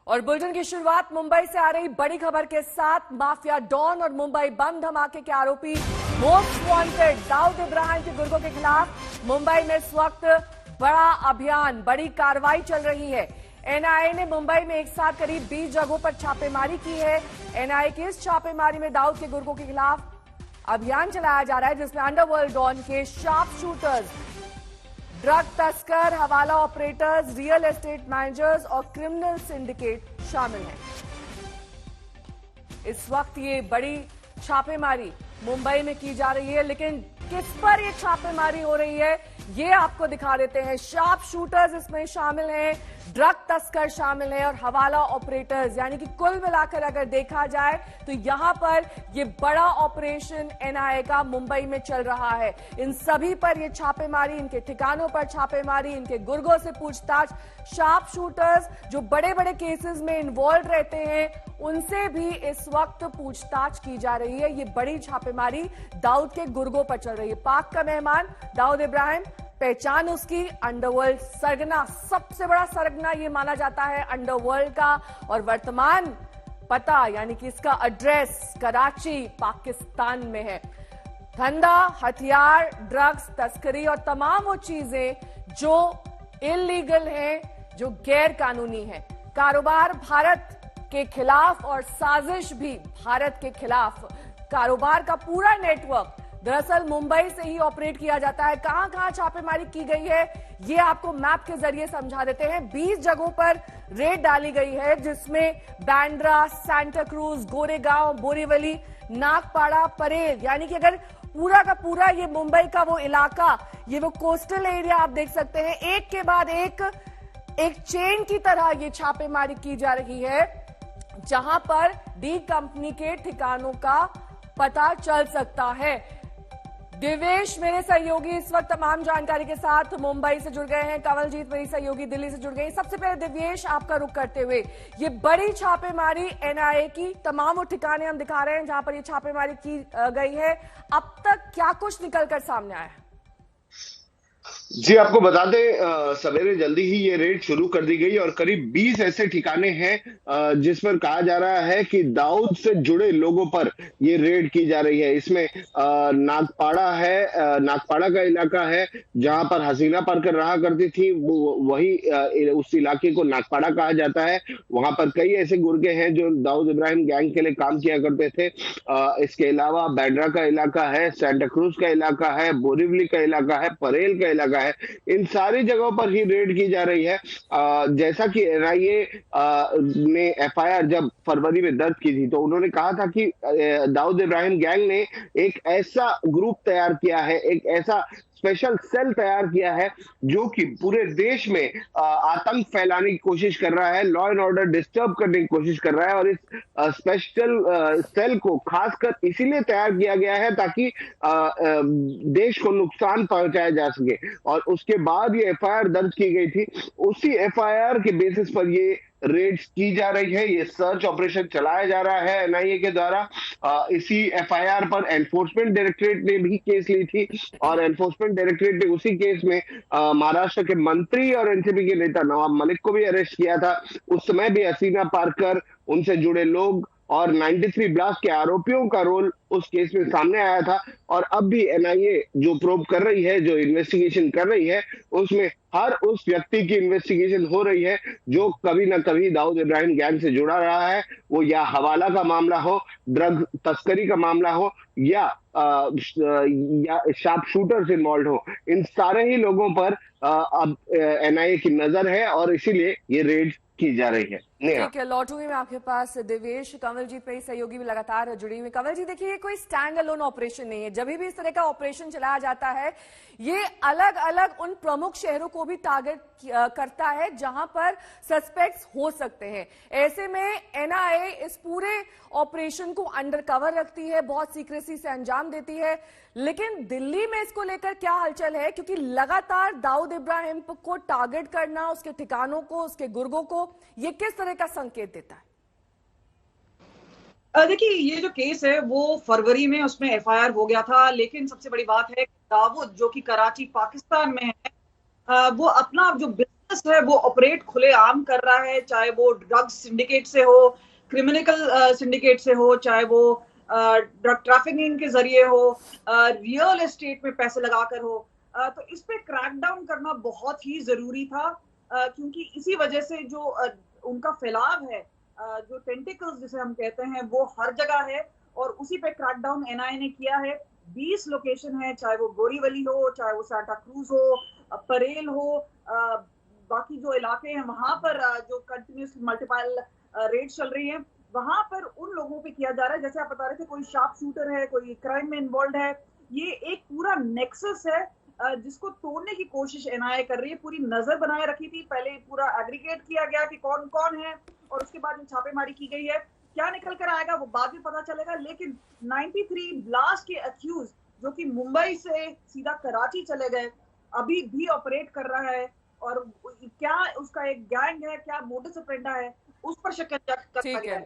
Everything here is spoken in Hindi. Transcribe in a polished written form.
और बुलेटिन की शुरुआत मुंबई से आ रही बड़ी खबर के साथ। माफिया डॉन और मुंबई बम धमाके के आरोपी मोस्ट वांटेड दाऊद इब्राहिम के गुर्गों के खिलाफ मुंबई में इस वक्त बड़ा अभियान, बड़ी कार्रवाई चल रही है। एनआईए ने मुंबई में एक साथ करीब 20 जगहों पर छापेमारी की है। एनआईए की इस छापेमारी में दाऊद के गुर्गों के खिलाफ अभियान चलाया जा रहा है, जिसमें अंडरवर्ल्ड डॉन के शार्प शूटर्स, ड्रग तस्कर, हवाला ऑपरेटर्स, रियल एस्टेट मैनेजर्स और क्रिमिनल सिंडिकेट शामिल हैं। इस वक्त ये बड़ी छापेमारी मुंबई में की जा रही है, लेकिन किस पर ये छापेमारी हो रही है ये आपको दिखा देते हैं। शार्प शूटर्स इसमें शामिल हैं, ड्रग तस्कर शामिल हैं और हवाला ऑपरेटर्स, यानी कि कुल मिलाकर अगर देखा जाए तो यहां पर ये बड़ा ऑपरेशन एनआईए का मुंबई में चल रहा है। इन सभी पर ये छापेमारी, इनके ठिकानों पर छापेमारी, इनके गुर्गों से पूछताछ। शार्प शूटर्स जो बड़े बड़े केसेस में इन्वॉल्व रहते हैं उनसे भी इस वक्त पूछताछ की जा रही है। ये बड़ी छापेमारी दाऊद के गुर्गों पर चल रही है। पाक का मेहमान दाऊद इब्राहिम, पहचान उसकी अंडरवर्ल्ड सरगना, सबसे बड़ा सरगना ये माना जाता है अंडरवर्ल्ड का, और वर्तमान पता यानी कि इसका एड्रेस कराची पाकिस्तान में है। धंधा, हथियार, ड्रग्स, तस्करी और तमाम वो चीजें जो इलीगल हैं, जो गैर कानूनी हैं, कारोबार भारत के खिलाफ और साजिश भी भारत के खिलाफ। कारोबार का पूरा नेटवर्क दरअसल मुंबई से ही ऑपरेट किया जाता है। कहां कहां छापेमारी की गई है ये आपको मैप के जरिए समझा देते हैं। 20 जगहों पर रेड डाली गई है, जिसमें बांद्रा, सांता क्रूज, गोरेगांव, बोरीवली, नागपाड़ा, परेल, यानी कि अगर पूरा का पूरा ये मुंबई का वो इलाका, ये वो कोस्टल एरिया आप देख सकते हैं, एक के बाद एक चेन की तरह ये छापेमारी की जा रही है, जहां पर डी कंपनी के ठिकानों का पता चल सकता है। दिवेश मेरे सहयोगी इस वक्त तमाम जानकारी के साथ मुंबई से जुड़ गए हैं। कंवलजीत मेरी सहयोगी दिल्ली से जुड़ गई। सबसे पहले दिवेश, आपका रुख करते हुए, ये बड़ी छापेमारी एनआईए की, तमाम वो ठिकाने हम दिखा रहे हैं जहां पर ये छापेमारी की गई है। अब तक क्या कुछ निकलकर सामने आया है? जी, आपको बता दें, सवेरे जल्दी ही ये रेड शुरू कर दी गई और करीब 20 ऐसे ठिकाने हैं जिस पर कहा जा रहा है कि दाऊद से जुड़े लोगों पर ये रेड की जा रही है। इसमें नागपाड़ा है, नागपाड़ा का इलाका है जहां पर हसीना पारकर रहा करती थी, वही उस इलाके को नागपाड़ा कहा जाता है। वहां पर कई ऐसे गुर्गे हैं जो दाऊद इब्राहिम गैंग के लिए काम किया करते थे। इसके अलावा बांद्रा का इलाका है, सांता क्रूज का इलाका है, बोरीवली का इलाका है, परेल का इलाका है। इन सारी जगहों पर ही रेड की जा रही है। जैसा कि एनआईए ने एफआईआर जब फरवरी में दर्ज की थी तो उन्होंने कहा था कि दाऊद इब्राहिम गैंग ने एक ऐसा ग्रुप तैयार किया है, एक ऐसा स्पेशल सेल तैयार किया है जो कि पूरे देश में आतंक फैलाने की कोशिश कर रहा है, लॉ एंड ऑर्डर डिस्टर्ब करने की कोशिश कर रहा है। और इस स्पेशल सेल को खासकर इसीलिए तैयार किया गया है ताकि देश को नुकसान पहुंचाया जा सके। और उसके बाद ये एफआईआर दर्ज की गई थी, उसी एफआईआर के बेसिस पर ये रेड्स की जा रही है, ये सर्च ऑपरेशन चलाया जा रहा है एनआईए के द्वारा। इसी एफआईआर पर एनफोर्समेंट डायरेक्टरेट ने भी केस ली थी और एनफोर्समेंट डायरेक्टरेट ने उसी केस में महाराष्ट्र के मंत्री और एनसीपी के नेता नवाब मलिक को भी अरेस्ट किया था। उस समय भी हसीना पारकर, उनसे जुड़े लोग और 93 ब्लास्ट के आरोपियों का रोल उस केस में सामने आया था। और अब भी एनआईए जो प्रोब कर रही है, जो इन्वेस्टिगेशन कर रही है, उसमें हर उस व्यक्ति की इन्वेस्टिगेशन हो रही है जो कभी ना कभी दाऊद इब्राहिम गैंग से जुड़ा रहा है। वो या हवाला का मामला हो, ड्रग तस्करी का मामला हो, या शार्प शूटर्स इन्वॉल्व हो, इन सारे ही लोगों पर अब एनआईए की नजर है और इसीलिए ये रेड की जा रही है। ठीक है, लौटूंगी मैं आपके पास दिवेश। कंवलजीत मेरी सहयोगी भी लगातार जुड़ी हुई। कंवलजी, देखिए ये कोई स्टैंड अलोन ऑपरेशन नहीं है। जब भी इस तरह का ऑपरेशन चलाया जाता है ये अलग अलग उन प्रमुख शहरों को भी टारगेट करता है जहां पर सस्पेक्ट्स हो सकते हैं। ऐसे में एनआईए इस पूरे ऑपरेशन को अंडरकवर रखती है, बहुत सीक्रेसी से अंजाम देती है। लेकिन दिल्ली में इसको लेकर क्या हलचल है, क्योंकि लगातार दाऊद इब्राहिम को टारगेट करना, उसके ठिकानों को, उसके गुर्गों को, ये किस तरह का संकेत देता है? देखिए, ये जो केस है वो फरवरी में उसमें एफआईआर हो गया था, लेकिन सबसे बड़ी बात है कि दाऊद जो कि कराची पाकिस्तान में है, वो अपना जो बिजनेस बिजनेस है वो ऑपरेट खुलेआम कर रहा है, चाहे वो ड्रग्स सिंडिकेट से हो, क्रिमिनल सिंडिकेट से हो, चाहे वो ड्रग ट्रैफिकिंग के जरिए हो, रियल एस्टेट में पैसे लगाकर हो। तो इस पे क्रैकडाउन करना बहुत ही जरूरी था, क्योंकि इसी वजह से जो उनका फैलाव है, जो टेंटिकल्स जिसे हम कहते हैं, वो हर जगह है और उसी पे क्रैकडाउन एनआईए ने किया है। 20 लोकेशन है, चाहे वो बोरीवली हो, चाहे वो सांता क्रूज हो, परेल हो, बाकी जो इलाके हैं वहां पर जो कंटिन्यूस मल्टीपल रेड्स चल रही हैं, वहां पर उन लोगों पे किया जा रहा है। जैसे आप बता रहे थे, कोई शार्प शूटर है, कोई क्राइम में इन्वॉल्व है, ये एक पूरा नेक्सस है जिसको तोड़ने की कोशिश एनआईए कर रही है। पूरी नजर बनाए रखी थी, पहले पूरा एग्रीगेट किया गया कि कौन कौन है और उसके बाद छापेमारी की गई है। क्या निकल कर आएगा वो बाद में पता चलेगा, लेकिन 93 ब्लास्ट के अक्यूज जो कि मुंबई से सीधा कराची चले गए, अभी भी ऑपरेट कर रहा है। और क्या उसका एक गैंग है, क्या मोडस ऑपरेंडी है, उस पर शक ठीक है।